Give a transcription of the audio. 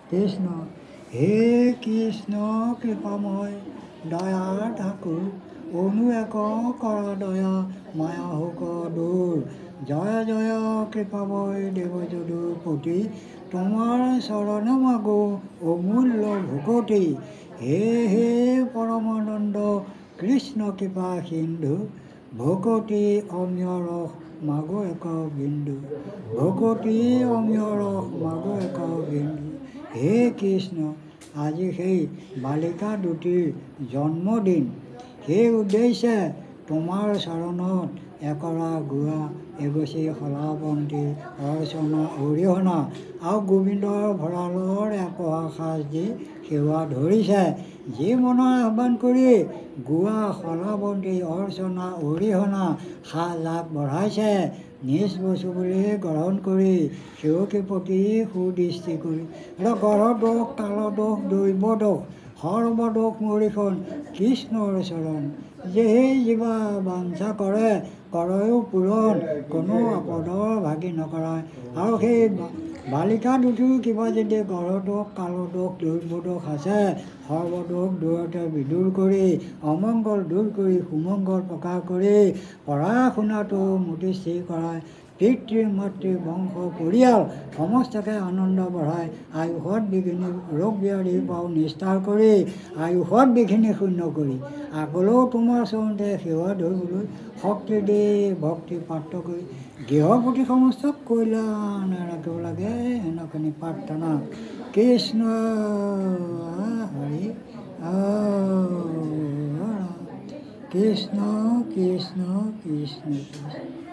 কৃষ্ণ হে কৃষ্ণ কৃপাময় দয়াৰ ঠাকুৰ অনু এক কৰ দয়া মায়া হোক দূৰ জয় জয় কৃপাময় দেৱ যদুপতি তোমাৰ চৰণ মাগো অমূল্য ভকতি হে হে পৰমানন্দ কৃষ্ণ কৃপা সিন্ধু ভকতি অমিয় ৰস মাগো এক বিন্দু ভকতি অমিয় ৰস মাগো এক বিন্দু হে কৃষ্ণ আজি সেই বালিকা দুটিৰ জন্মদিন সেই উদ্দেশ্যে তোমাৰ চৰণত একৰা গুৱা এগছি শলাবন্তি অৰ্চনা অৰিহণা আৰু গোবিন্দৰ ভঁৰালৰ এপোৱা সাজ দি সেৱা ধৰিছে যি মনৰ আহ্বান কৰি গুৱা শলাবন্তি অৰ্চনা অৰিহণা সাজ আগবঢ়াইছে নিজ বস্তু বুলি গ্ৰহণ কৰি সেৱকীৰ প্ৰতি সুদৃষ্টি কৰি গঢ় দোষ তাল দোষ দৈৱ দোষ সৰ্বদোষ মৰিখন কৃষ্ণৰ চৰণ যেহেই জীৱা বাঞ্ছা কৰে কৰয়ো পূৰণ কোনো আপদৰ ভাগি নকৰায় আৰু সেই বালিকা দুটিও কিবা যদি গঢ় দোষ কাল দোষ দৈৱ দোষ আছে সৰ্বদোষ দূৰতে বিদূৰ কৰি অমংগল দূৰ কৰি সুমংগল প্ৰকাশ কৰি পঢ়া শুনাটো মতিস্থিৰ কৰাই পিতৃ মাতৃ বংশ পৰিয়াল সমস্তকে আনন্দ বঢ়াই আয়ুষত বিঘিনি ৰোগ ব্যাধি পাও নিস্তাৰ কৰি আয়ুষত বিঘিনি শূন্য কৰি আগলৈও তোমাৰ চৰণতে সেৱা ধৰিবলৈ শক্তি দি ভক্তি প্ৰাপ্ত কৰি গৃহপতি সমস্তক কল্যাণ ৰাখিব লাগে এনেখিনি প্ৰাৰ্থনা কৃষ্ণ হৰি কৃষ্ণ কৃষ্ণ কৃষ্ণ কৃষ্ণ